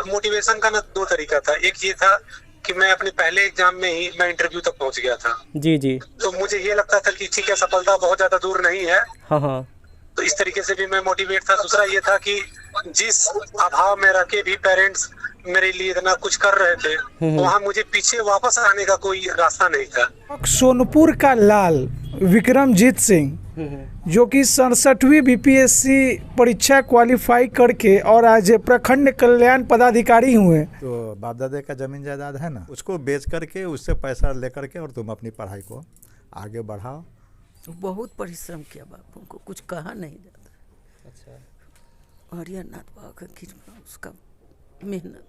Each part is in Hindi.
मोटिवेशन का ना दो तरीका था। एक ये था कि मैं अपने पहले एग्जाम में ही मैं इंटरव्यू तक पहुंच गया था। जी जी। तो मुझे ये लगता था कि ठीक है, सफलता बहुत ज्यादा दूर नहीं है। हाँ हाँ। तो इस तरीके से भी मैं मोटिवेट था। दूसरा ये था कि जिस अभाव में रह के भी पेरेंट्स मेरे लिए इतना कुछ कर रहे थे, वहाँ मुझे पीछे वापस आने का कोई रास्ता नहीं था। सोनपुर का लाल विक्रमजीत सिंह, जो कि 67वीं बीपीएससी परीक्षा क्वालिफाई करके और आज प्रखंड कल्याण पदाधिकारी हुए। तो बाप दादा का जमीन जायदाद है ना, उसको बेच करके उससे पैसा लेकर के और तुम अपनी पढ़ाई को आगे बढ़ाओ। बहुत परिश्रम किया बापू को, कुछ कहा नहीं जाता। अच्छा। हरियानाथ बाबा का कृपा, उसका मेहनत,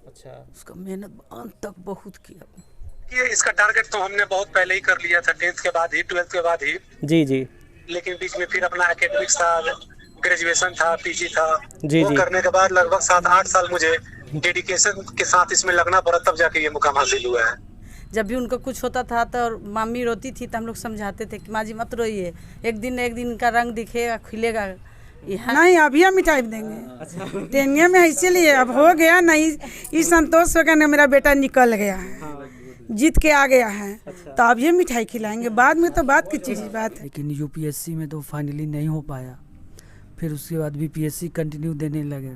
अच्छा, उसका मेहनत अंत तक बहुत किया। ये इसका टारगेट तो हमने बहुत पहले ही कर लिया था, 10th के बाद ही, 12th के बाद ही। जी जी। लेकिन बीच में फिर अपना एकेडमिक्स था, ग्रेजुएशन था, पीजी था। जी वो जी। करने के बाद लगभग 7-8 साल मुझे डेडिकेशन के साथ इसमें लगना पड़ा, तब जाके ये मुकाम हासिल हुआ है। जब भी उनको कुछ होता था तो मम्मी रोती थी तो हम लोग समझाते थे कि माँ जी मत रोइए, एक दिन इनका रंग दिखेगा, खिलेगा। नहीं, अभी हम मिठाई देंगे। देंगे में इसीलिए अब हो गया नहीं, इस संतोष हो गया ना, मेरा बेटा निकल गया है, जीत के आ गया है। तो अब ये मिठाई खिलाएंगे, बाद में तो बात की चीज़ बात है। लेकिन यूपीएससी में तो फाइनली नहीं हो पाया। फिर उसके बाद बीपीएससी कंटिन्यू देने लगे।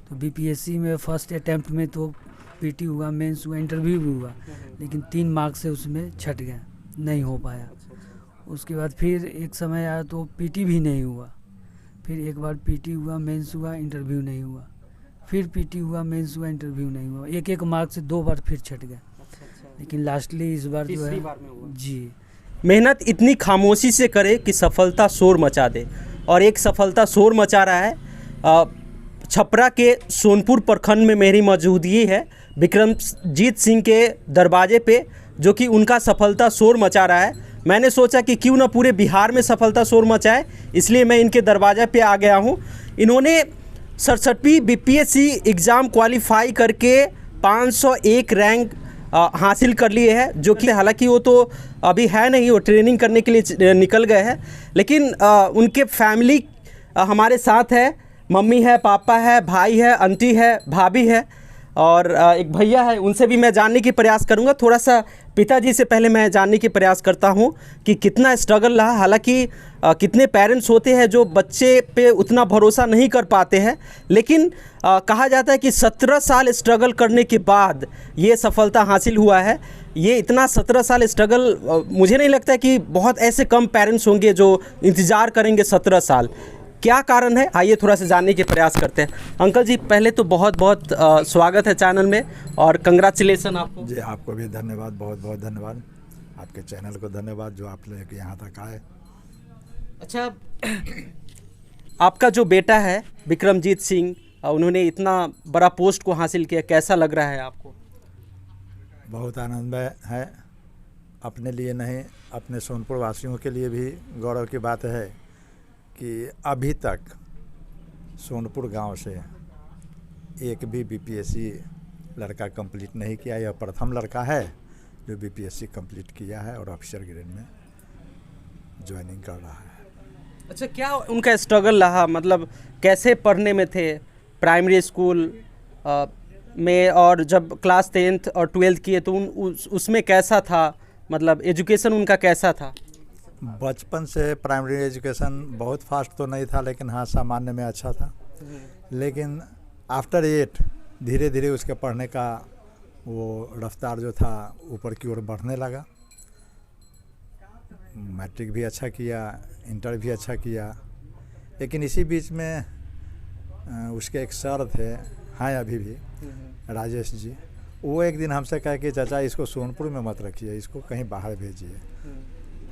तो बीपीएससी में फर्स्ट अटैम्प्ट में तो पीटी हुआ, मेंस हुआ, इंटरव्यू भी हुआ, लेकिन 3 मार्क्स से उसमें छट गया, नहीं हो पाया। उसके बाद फिर एक समय आया तो पीटी भी नहीं हुआ। फिर एक बार पीटी हुआ, मेंस हुआ, इंटरव्यू नहीं हुआ। फिर पीटी हुआ, मेंस हुआ, इंटरव्यू नहीं हुआ। एक मार्क से 2 बार फिर छट गया। लेकिन लास्टली इस बार जो है जी, मेहनत इतनी खामोशी से करे कि सफलता शोर मचा दे, और एक सफलता शोर मचा रहा है। छपरा के सोनपुर प्रखंड में मेरी मौजूदगी है विक्रमजीत सिंह के दरवाजे पे, जो कि उनका सफलता शोर मचा रहा है। मैंने सोचा कि क्यों ना पूरे बिहार में सफलता शोर मचाए, इसलिए मैं इनके दरवाजे पे आ गया हूँ। इन्होंने 67वीं बीपीएससी एग्ज़ाम क्वालिफाई करके 501 रैंक हासिल कर लिए है, जो कि हालांकि वो तो अभी है नहीं, वो ट्रेनिंग करने के लिए निकल गए हैं। लेकिन उनके फैमिली हमारे साथ है, मम्मी है, पापा है, भाई है, आंटी है, भाभी है और एक भैया है। उनसे भी मैं जानने की प्रयास करूंगा। थोड़ा सा पिताजी से पहले मैं जानने की प्रयास करता हूं कि कितना स्ट्रगल रहा। हालांकि कितने पेरेंट्स होते हैं जो बच्चे पे उतना भरोसा नहीं कर पाते हैं, लेकिन कहा जाता है कि 17 साल स्ट्रगल करने के बाद ये सफलता हासिल हुआ है। ये इतना 17 साल स्ट्रगल, मुझे नहीं लगता कि बहुत ऐसे कम पेरेंट्स होंगे जो इंतज़ार करेंगे 17 साल। क्या कारण है, आइए थोड़ा सा जानने के प्रयास करते हैं। अंकल जी, पहले तो बहुत बहुत स्वागत है चैनल में और कंग्रेचुलेसन आपको। जी, आपको भी धन्यवाद, बहुत बहुत धन्यवाद। आपके चैनल को धन्यवाद जो आप लेके यहाँ तक आए। अच्छा, आपका जो बेटा है विक्रमजीत सिंह, उन्होंने इतना बड़ा पोस्ट को हासिल किया, कैसा लग रहा है आपको? बहुत आनंदमय है, अपने लिए नहीं, अपने सोनपुर वासियों के लिए भी गौरव की बात है कि अभी तक सोनपुर गांव से एक भी बीपीएससी लड़का कंप्लीट नहीं किया। यह प्रथम लड़का है जो बीपीएससी कंप्लीट किया है और ऑफिसर ग्रेड में ज्वाइनिंग कर रहा है। अच्छा, क्या उनका स्ट्रगल रहा, मतलब कैसे पढ़ने में थे प्राइमरी स्कूल में, और जब क्लास 10th और 12th किए तो उसमें कैसा था, मतलब एजुकेशन उनका कैसा था? बचपन से प्राइमरी एजुकेशन बहुत फास्ट तो नहीं था, लेकिन हाँ सामान्य में अच्छा था। लेकिन आफ्टर 8 धीरे धीरे उसके पढ़ने का वो रफ्तार जो था ऊपर की ओर बढ़ने लगा। मैट्रिक भी अच्छा किया, इंटर भी अच्छा किया। लेकिन इसी बीच में उसके एक सर थे, हैं अभी भी, राजेश जी। वो एक दिन हमसे कहा कि चाचा इसको सोनपुर में मत रखिए, इसको कहीं बाहर भेजिए,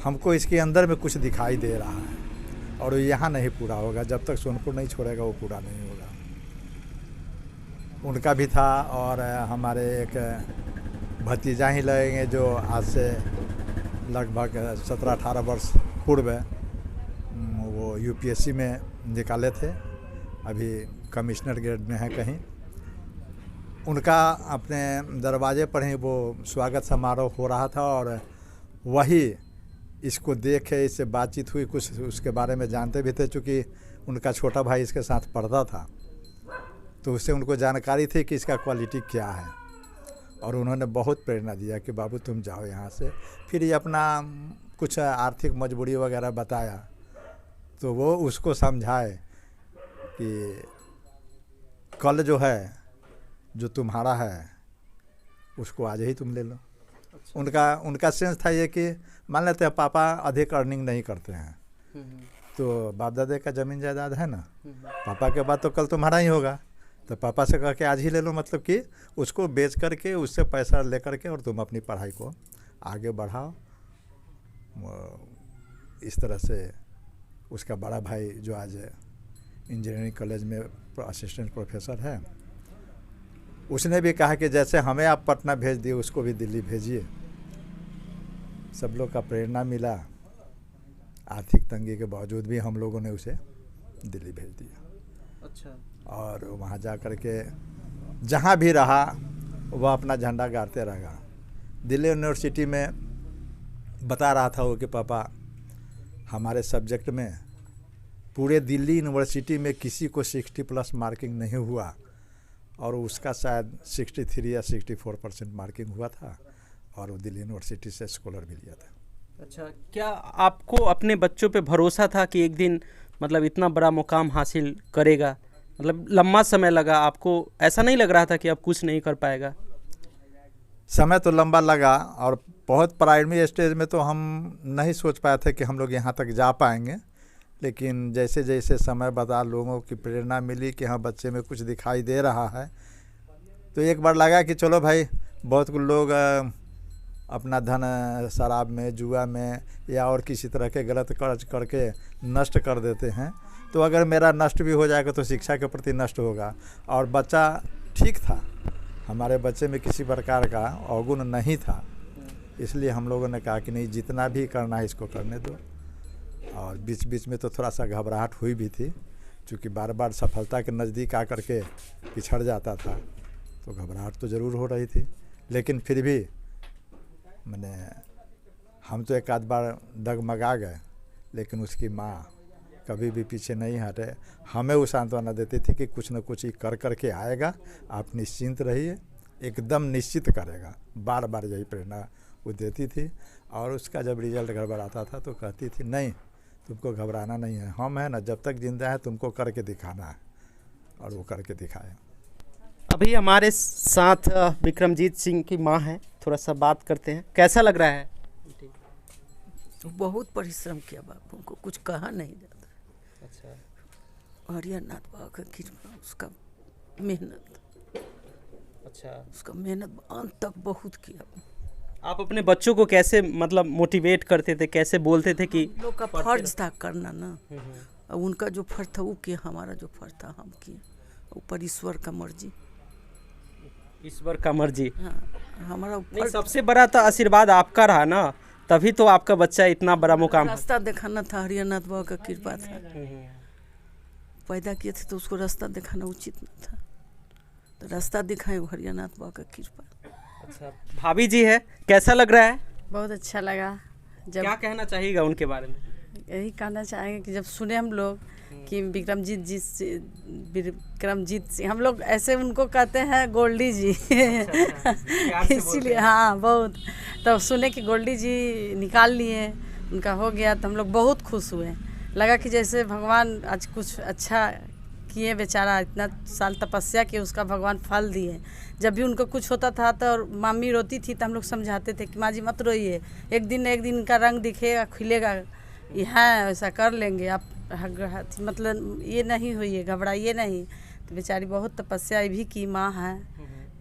हमको इसके अंदर में कुछ दिखाई दे रहा है और यहाँ नहीं पूरा होगा, जब तक सोनपुर नहीं छोड़ेगा वो पूरा नहीं होगा। उनका भी था। और हमारे एक भतीजा ही लगेंगे जो आज से लगभग 17-18 वर्ष पूर्व वो यूपीएससी में निकाले थे, अभी कमिश्नर ग्रेड में है कहीं। उनका अपने दरवाजे पर ही वो स्वागत समारोह हो रहा था और वही इसको देखे, इससे बातचीत हुई, कुछ उसके बारे में जानते भी थे, चूँकि उनका छोटा भाई इसके साथ पढ़ता था। तो उससे उनको जानकारी थी कि इसका क्वालिटी क्या है, और उन्होंने बहुत प्रेरणा दिया कि बाबू तुम जाओ यहाँ से। फिर ये अपना कुछ आर्थिक मजबूरी वगैरह बताया, तो वो उसको समझाए कि कल जो है जो तुम्हारा है उसको आज ही तुम ले लो। उनका सेंस था ये कि मान लेते हैं पापा अधिक अर्निंग नहीं करते हैं, तो बाप दादा का ज़मीन जायदाद है ना, पापा के बाद तो कल तुम्हारा ही होगा, तो पापा से कह के आज ही ले लो, मतलब कि उसको बेच करके उससे पैसा ले करके और तुम अपनी पढ़ाई को आगे बढ़ाओ। इस तरह से उसका बड़ा भाई जो आज इंजीनियरिंग कॉलेज में असिस्टेंट प्रोफेसर है, उसने भी कहा कि जैसे हमें आप पटना भेज दिए उसको भी दिल्ली भेजिए। सब लोग का प्रेरणा मिला, आर्थिक तंगी के बावजूद भी हम लोगों ने उसे दिल्ली भेज दिया। अच्छा। और वहाँ जा कर के जहाँ भी रहा वह अपना झंडा गाड़ते रहा। दिल्ली यूनिवर्सिटी में बता रहा था वो कि पापा हमारे सब्जेक्ट में पूरे दिल्ली यूनिवर्सिटी में किसी को 60+ मार्किंग नहीं हुआ, और उसका शायद 63 या 64% मार्किंग हुआ था, और वो दिल्ली यूनिवर्सिटी से स्कॉलर भी लिया था। अच्छा, क्या आपको अपने बच्चों पे भरोसा था कि एक दिन मतलब इतना बड़ा मुकाम हासिल करेगा? मतलब लंबा समय लगा, आपको ऐसा नहीं लग रहा था कि अब कुछ नहीं कर पाएगा? समय तो लंबा लगा, और बहुत प्राइमरी स्टेज में तो हम नहीं सोच पाए थे कि हम लोग यहाँ तक जा पाएंगे, लेकिन जैसे जैसे समय बता लोगों की प्रेरणा मिली कि हाँ बच्चे में कुछ दिखाई दे रहा है, तो एक बार लगा कि चलो भाई, बहुत लोग अपना धन शराब में, जुआ में या और किसी तरह के गलत कर्ज करके नष्ट कर देते हैं, तो अगर मेरा नष्ट भी हो जाएगा तो शिक्षा के प्रति नष्ट होगा। और बच्चा ठीक था, हमारे बच्चे में किसी प्रकार का अवगुण नहीं था, इसलिए हम लोगों ने कहा कि नहीं, जितना भी करना है इसको करने दो। और बीच बीच में तो थोड़ा सा घबराहट हुई भी थी, क्योंकि बार बार सफलता के नज़दीक आकर के पिछड़ जाता था, तो घबराहट तो ज़रूर हो रही थी। लेकिन फिर भी मैंने हम तो एक आध बार डगमगा गए, लेकिन उसकी माँ कभी भी पीछे नहीं हटे, हमें वो सांत्वना देती थी कि कुछ न कुछ ही कर करके आएगा, आप निश्चिंत रहिए, एकदम निश्चित करेगा। बार बार यही प्रेरणा वो देती थी। और उसका जब रिजल्ट गड़बड़ाता था तो कहती थी, नहीं तुमको घबराना नहीं है, हम हैं ना, जब तक जिंदा है तुमको करके दिखाना है। और वो करके दिखाया। अभी हमारे साथ विक्रमजीत सिंह की माँ है, थोड़ा सा बात करते हैं। कैसा लग रहा है? बहुत परिश्रम किया बापू को, कुछ कहा नहीं जाता। अच्छा। हरियानाथ बाबा का कृपा, उसका मेहनत, अच्छा, उसका मेहनत अंत तक बहुत किया। आप अपने बच्चों को कैसे मतलब मोटिवेट करते थे, कैसे बोलते थे कि लोग का फर्ज था करना ना, और उनका जो फर्ज था वो किया, हमारा जो फर्ज था हम किए, ऊपर ईश्वर का मर्जी। ईश्वर का मर्जी। हाँ, हमारा नहीं, सबसे बड़ा तो आशीर्वाद आपका रहा ना, तभी तो आपका बच्चा इतना बड़ा मुकाम। रास्ता दिखाना था, हरियानाथ बाबा का कृपा था। पैदा किए थे तो उसको रास्ता दिखाना उचित न था, तो रास्ता दिखाए हरियानाथ बाबा का कृपा। अच्छा, भाभी जी है, कैसा लग रहा है? बहुत अच्छा लगा। जब क्या कहना चाहिएगा उनके बारे में? यही कहना चाहेंगे कि जब सुने हम लोग कि विक्रमजीत सिंह, हम लोग ऐसे उनको कहते हैं गोल्डी जी। इसीलिए हाँ, बहुत तब सुने कि गोल्डी जी निकाल लिए, उनका हो गया, तो हम लोग बहुत खुश हुए। लगा कि जैसे भगवान आज कुछ अच्छा किए, बेचारा इतना साल तपस्या किए, उसका भगवान फल दिए। जब भी उनको कुछ होता था तो मम्मी रोती थी, तो हम लोग समझाते थे कि माँ जी मत रोइए, एक दिन इनका रंग दिखेगा, खिलेगा, यहाँ ऐसा कर लेंगे आप, मतलब ये नहीं होइए, घबराइए नहीं। तो बेचारी बहुत तपस्या भी की, माँ है,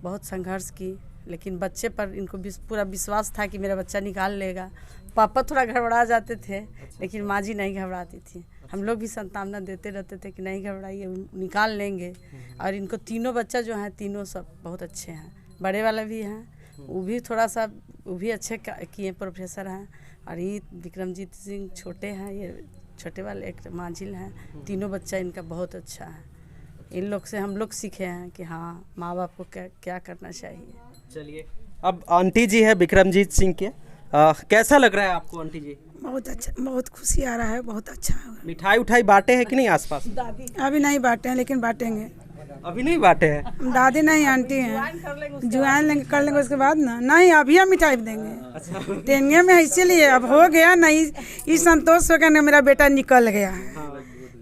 बहुत संघर्ष की, लेकिन बच्चे पर इनको पूरा विश्वास था कि मेरा बच्चा निकाल लेगा। पापा थोड़ा घबरा जाते थे, लेकिन माँ जी नहीं घबराती थी। हम लोग भी सांत्वना देते रहते थे कि नहीं घबराइए, निकाल लेंगे। और इनको तीनों बच्चा जो हैं, तीनों सब बहुत अच्छे हैं। बड़े वाला भी हैं, वो भी थोड़ा सा, वो भी अच्छे किए, प्रोफेसर हैं। और ये विक्रमजीत सिंह छोटे हैं, ये छोटे वाले एक मांझिल हैं। तीनों बच्चा इनका बहुत अच्छा है। इन लोग से हम लोग सीखे हैं कि हाँ, माँ बाप को क्या करना चाहिए। चलिए, अब आंटी जी है विक्रमजीत सिंह के, कैसा लग रहा है आपको आंटी जी? बहुत अच्छा, बहुत खुशी आ रहा है, बहुत अच्छा है। मिठाई उठाई बांटे हैं कि नहीं आसपास? अभी नहीं बांटे हैं, लेकिन बांटेंगे। अभी नहीं बांटे हैं? दादी नहीं आंटी हैं, ज्वाइन लेंगे कर लेंगे उसके बाद ना, नहीं अभी हम मिठाई देंगे। टेनिया में इसीलिए अब हो गया नहीं, इस संतोष हो गया ना, मेरा बेटा निकल गया है,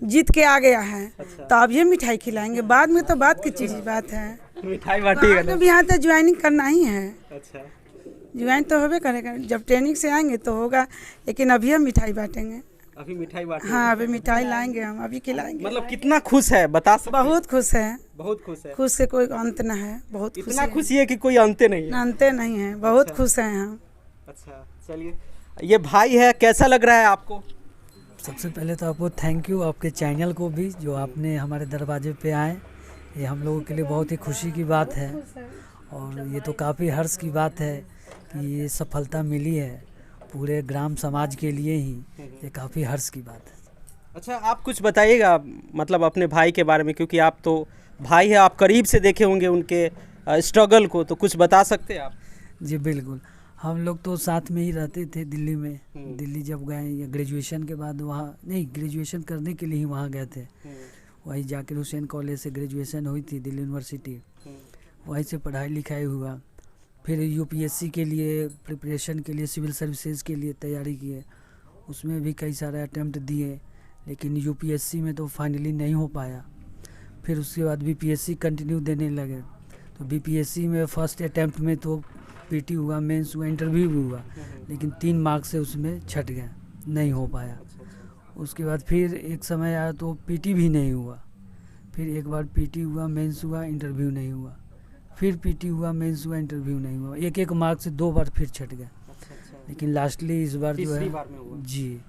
जीत के आ गया है, तो अब ये मिठाई खिलाएंगे, बाद में तो बात की चीज बात है। मिठाई बांटिएगा? अभी यहाँ तो ज्वाइनिंग करना ही है, अच्छा, ज्वाइन तो होबे करेगा, जब ट्रेनिंग से आएंगे तो होगा, लेकिन अभी हम मिठाई बांटेंगे। अभी मिठाई बांट? हाँ अभी मिठाई लाएंगे, हम अभी खिलाएंगे। मतलब कितना खुश है बता सकते? बहुत खुश है, बहुत खुश है। खुश से कोई अंत न है, बहुत खुश इतना है। खुशी है कि कोई अंत नहीं है। अंत नहीं है, बहुत खुश हैं हम। अच्छा चलिए, ये भाई है, कैसा लग रहा है आपको? सबसे पहले तो आपको थैंक यू, आपके चैनल को भी, जो आपने हमारे दरवाजे पे आए, ये हम लोगों के लिए बहुत ही खुशी की बात है। और ये तो काफ़ी हर्ष की बात है कि ये सफलता मिली है पूरे ग्राम समाज के लिए ही, ये काफ़ी हर्ष की बात है। अच्छा आप कुछ बताइएगा मतलब अपने भाई के बारे में, क्योंकि आप तो भाई है, आप करीब से देखे होंगे उनके स्ट्रगल को, तो कुछ बता सकते हैं आप? जी बिल्कुल, हम लोग तो साथ में ही रहते थे दिल्ली में। दिल्ली जब गए या ग्रेजुएशन के बाद, वहाँ नहीं, ग्रेजुएशन करने के लिए ही वहाँ गए थे। वहीं जाकिर हुसैन कॉलेज से ग्रेजुएशन हुई थी, दिल्ली यूनिवर्सिटी, वहीं से पढ़ाई लिखाई हुआ। फिर यूपीएससी के लिए प्रिपरेशन के लिए, सिविल सर्विसेज के लिए तैयारी किए, उसमें भी कई सारे अटैम्प्ट दिए, लेकिन यूपीएससी में तो फाइनली नहीं हो पाया। फिर उसके बाद बीपीएससी कंटिन्यू देने लगे, तो बीपीएससी में फर्स्ट अटैम्प्ट में तो पीटी हुआ, मेंस हुआ, इंटरव्यू भी हुआ, लेकिन 3 मार्क्स से उसमें छट गया, नहीं हो पाया। उसके बाद फिर एक समय आया तो पीटी भी नहीं हुआ, फिर एक बार पीटी हुआ, मेंस हुआ, इंटरव्यू नहीं हुआ, फिर पीटी हुआ, मेंस हुआ, इंटरव्यू नहीं हुआ, एक मार्क्स से 2 बार फिर छट गया। लेकिन लास्टली इस बार जो है जी,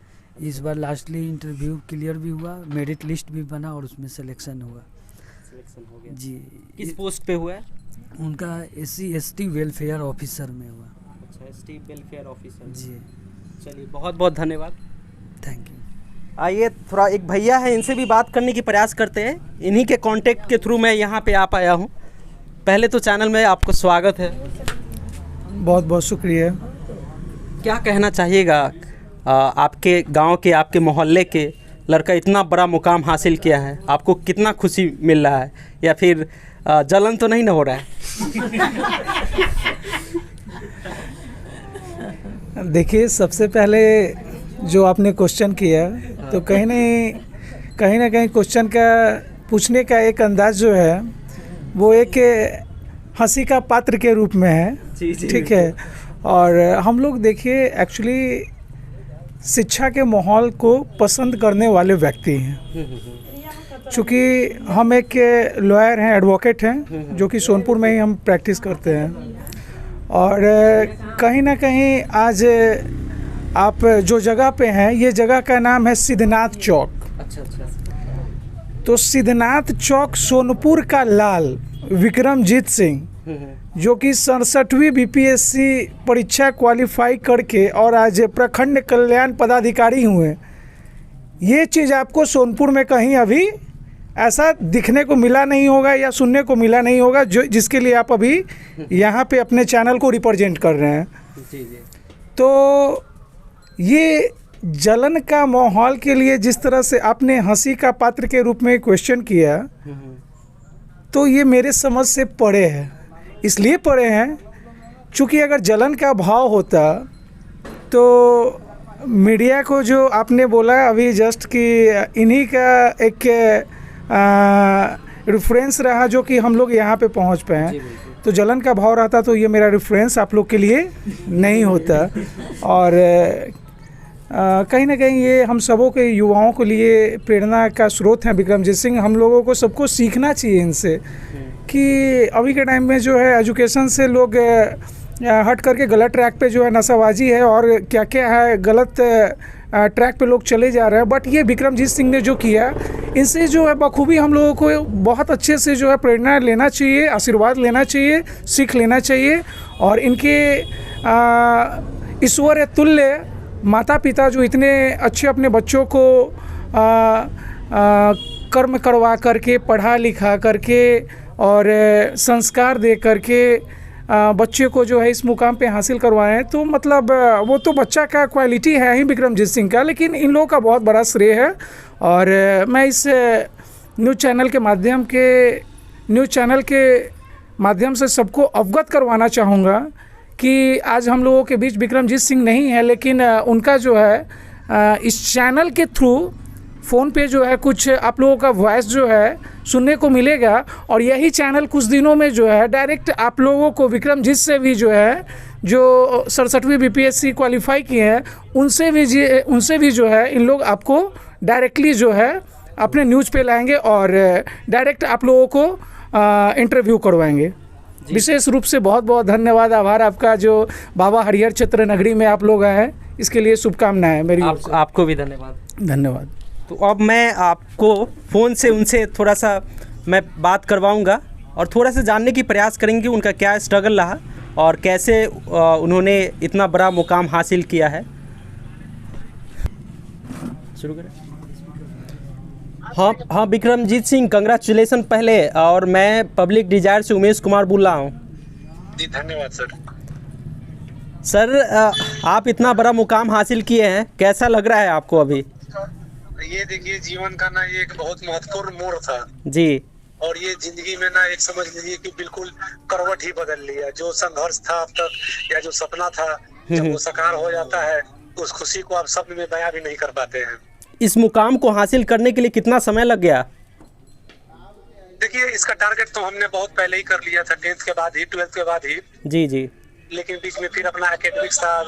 इस बार लास्टली इंटरव्यू क्लियर भी हुआ, मेरिट लिस्ट भी बना और उसमें सिलेक्शन हुआ। सिलेक्शन हो गया जी। किस पोस्ट पे हुआ है? उनका SC/ST वेलफेयर ऑफिसर में हुआ। अच्छा, ST वेलफेयर ऑफिसर। जी चलिए बहुत बहुत धन्यवाद, थैंक यू। आइए थोड़ा एक भैया है, इनसे भी बात करने की प्रयास करते हैं। इन्हीं के कांटेक्ट के थ्रू मैं यहाँ पे आ पाया हूँ। पहले तो चैनल में आपको स्वागत है। बहुत बहुत शुक्रिया। क्या कहना चाहिएगा, आपके गांव के, आपके मोहल्ले के लड़का इतना बड़ा मुकाम हासिल किया है, आपको कितना खुशी मिल रहा है, या फिर जलन तो नहीं ना हो रहा है? देखिए, सबसे पहले जो आपने क्वेश्चन किया, तो कहीं ना कहीं क्वेश्चन का पूछने का एक अंदाज जो है वो एक हंसी का पात्र के रूप में है। ठीक है। और हम लोग देखिए एक्चुअली शिक्षा के माहौल को पसंद करने वाले व्यक्ति हैं। चूँकि हम एक लॉयर हैं, एडवोकेट हैं, जो कि सोनपुर में ही हम प्रैक्टिस करते हैं, और कहीं ना कहीं आज आप जो जगह पे हैं, ये जगह का नाम है सिद्धनाथ चौक। अच्छा। तो सिद्धनाथ चौक सोनपुर का लाल विक्रमजीत सिंह, जो कि 67वीं बीपीएससी परीक्षा क्वालिफाई करके और आज प्रखंड कल्याण पदाधिकारी हुए, ये चीज़ आपको सोनपुर में कहीं अभी ऐसा दिखने को मिला नहीं होगा या सुनने को मिला नहीं होगा, जो जिसके लिए आप अभी यहाँ पे अपने चैनल को रिप्रेजेंट कर रहे हैं। जी। तो ये जलन का माहौल के लिए जिस तरह से आपने हंसी का पात्र के रूप में क्वेश्चन किया, तो ये मेरे समझ से परे है। इसलिए परे हैं चूँकि अगर जलन का भाव होता तो मीडिया को, जो आपने बोला अभी जस्ट कि इन्हीं का एक रेफरेंस रहा जो कि हम लोग यहाँ पे पहुँच पाए हैं, तो जलन का भाव रहता तो ये मेरा रेफरेंस आप लोग के लिए नहीं होता। और कहीं ना कहीं ये हम सबों के युवाओं के लिए प्रेरणा का स्रोत है विक्रमजीत सिंह। हम लोगों को सबको सीखना चाहिए इनसे कि अभी के टाइम में जो है एजुकेशन से लोग हट करके गलत ट्रैक पे जो है नशाबाजी है और क्या क्या है गलत ट्रैक पे लोग चले जा रहे हैं। बट ये विक्रमजीत सिंह ने जो किया, इनसे जो है बखूबी हम लोगों को बहुत अच्छे से जो है प्रेरणा लेना चाहिए, आशीर्वाद लेना चाहिए, सीख लेना चाहिए। और इनके ईश्वर तुल्य माता पिता जो इतने अच्छे अपने बच्चों को कर्म करवा करके, पढ़ा लिखा करके और संस्कार दे करके बच्चे को जो है इस मुकाम पे हासिल करवाए हैं, तो मतलब वो तो बच्चा का क्वालिटी है ही विक्रमजीत सिंह का, लेकिन इन लोगों का बहुत बड़ा श्रेय है। और मैं इस न्यूज़ चैनल के माध्यम के न्यूज़ चैनल के माध्यम से सबको अवगत करवाना चाहूँगा कि आज हम लोगों के बीच विक्रमजीत सिंह नहीं है, लेकिन उनका जो है इस चैनल के थ्रू फ़ोन पे जो है कुछ आप लोगों का वॉइस जो है सुनने को मिलेगा। और यही चैनल कुछ दिनों में जो है डायरेक्ट आप लोगों को विक्रमजीत से भी जो है जो 67वीं बीपीएससी क्वालिफाई किए हैं उनसे भी जो है इन लोग आपको डायरेक्टली जो है अपने न्यूज़ पे लाएंगे और डायरेक्ट आप लोगों को इंटरव्यू करवाएंगे। विशेष रूप से बहुत बहुत धन्यवाद, आभार आपका जो बाबा हरिहर क्षेत्र नगरी में आप लोग आए हैं, इसके लिए शुभकामनाएं मेरी ओर से। आपको भी धन्यवाद। धन्यवाद। तो अब मैं आपको फ़ोन से उनसे थोड़ा सा मैं बात करवाऊंगा और थोड़ा सा जानने की प्रयास करेंगे उनका क्या स्ट्रगल रहा और कैसे उन्होंने इतना बड़ा मुकाम हासिल किया है। शुरू करें। हाँ विक्रमजीत सिंह, कंग्रेचुलेसन पहले। और मैं पब्लिक डिजायर से उमेश कुमार बोल रहा हूँ। जी धन्यवाद सर। सर आप इतना बड़ा मुकाम हासिल किए हैं, कैसा लग रहा है आपको अभी? ये देखिए, जीवन का ना ये एक बहुत महत्वपूर्ण मोड़ था जी, और ये जिंदगी में ना एक समझ लीजिए कि बिल्कुल करवट ही बदल लिया। जो संघर्ष था अब तक या जो सपना था, जब वो साकार हो जाता है उस खुशी को आप शब्द में बयां भी नहीं कर पाते हैं। इस मुकाम को हासिल करने के लिए कितना समय लग गया? देखिए, इसका टारगेट तो हमने बहुत पहले ही कर लिया था, 10th के बाद ही, 12th के बाद ही। जी जी। लेकिन बीच में फिर अपना एकेडमिक्स था,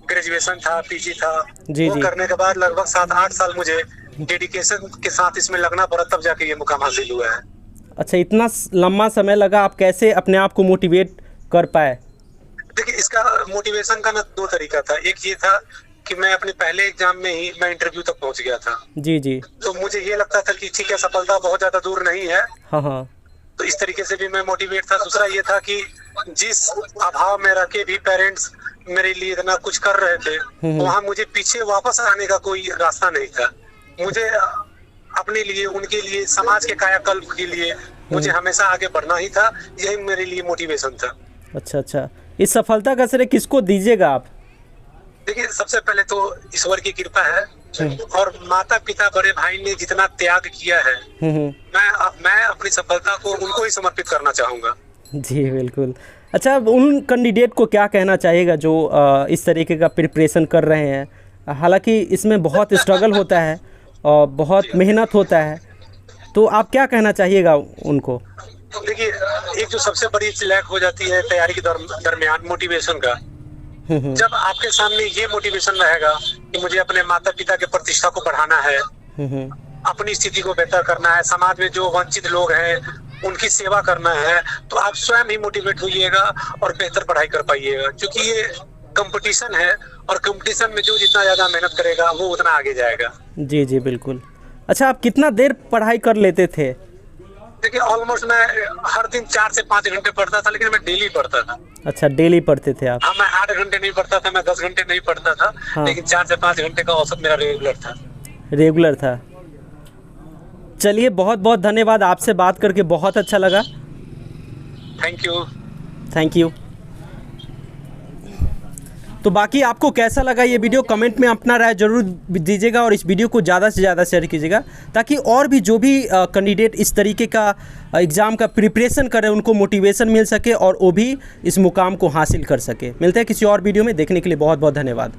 ग्रेजुएशन था, पीजी था, जी वो जी। करने के बाद लगभग 7-8 साल मुझे डेडिकेशन के साथ इसमें लगना पड़ा, तब जाके ये मुकाम हासिल हुआ है। अच्छा, इतना लंबा समय लगा, आप कैसे अपने आप को मोटिवेट कर पाए? देखिए, इसका मोटिवेशन का ना 2 तरीका था। एक ये था कि मैं अपने पहले एग्जाम में ही मैं इंटरव्यू तक पहुंच गया था। जी जी। तो मुझे ये लगता था कि ठीक है, सफलता बहुत ज्यादा दूर नहीं है। हाँ हाँ। तो इस तरीके से भी मैं मोटिवेट था। दूसरा ये था कि जिस अभाव में रह के भी पेरेंट्स मेरे लिए इतना कुछ कर रहे थे, वहाँ मुझे पीछे वापस आने का कोई रास्ता नहीं था। मुझे अपने लिए, उनके लिए, समाज के कायाकल्प के लिए मुझे हमेशा आगे बढ़ना ही था। यही मेरे लिए मोटिवेशन था। अच्छा अच्छा, इस सफलता का श्रेय किसको दीजिएगा आप? देखिए, सबसे पहले तो ईश्वर की कृपा है और माता पिता, बड़े भाई ने जितना त्याग किया है, मैं अपनी सफलता को उनको ही समर्पित करना चाहूँगा। जी बिल्कुल। अच्छा, उन कैंडिडेट को क्या कहना चाहिएगा जो इस तरीके का प्रिपरेशन कर रहे हैं? हालांकि इसमें बहुत स्ट्रगल होता है और बहुत मेहनत होता है, तो आप क्या कहना चाहिएगा उनको? देखिए, एक जो सबसे बड़ी लैक हो जाती है तैयारी के दरमियान, मोटिवेशन का। जब आपके सामने ये मोटिवेशन रहेगा कि मुझे अपने माता पिता के प्रतिष्ठा को बढ़ाना है, अपनी स्थिति को बेहतर करना है, समाज में जो वंचित लोग हैं उनकी सेवा करना है, तो आप स्वयं ही मोटिवेट होइएगा और बेहतर पढ़ाई कर पाइएगा। क्योंकि ये कंपटीशन है और कंपटीशन में जो जितना ज्यादा मेहनत करेगा वो उतना आगे जाएगा। जी जी बिल्कुल। अच्छा, आप कितना देर पढ़ाई कर लेते थे? देखिए, ऑलमोस्ट मैं हर दिन 4 से 5 घंटे पढ़ता था, लेकिन मैं डेली पढ़ता था। अच्छा, डेली पढ़ते थे आप? हाँ, मैं 8 घंटे नहीं पढ़ता था, मैं 10 घंटे नहीं पढ़ता था। हाँ। लेकिन 4 से 5 घंटे का औसत मेरा रेगुलर था। रेगुलर था। चलिए, बहुत बहुत धन्यवाद, आपसे बात करके बहुत अच्छा लगा। Thank you. Thank you. तो बाकी आपको कैसा लगा ये वीडियो, कमेंट में अपना राय जरूर दीजिएगा और इस वीडियो को ज़्यादा से ज़्यादा शेयर कीजिएगा, ताकि और भी जो भी कैंडिडेट इस तरीके का एग्ज़ाम का प्रिपरेशन कर रहे हैं उनको मोटिवेशन मिल सके और वो भी इस मुकाम को हासिल कर सके। मिलते हैं किसी और वीडियो में, देखने के लिए बहुत बहुत धन्यवाद।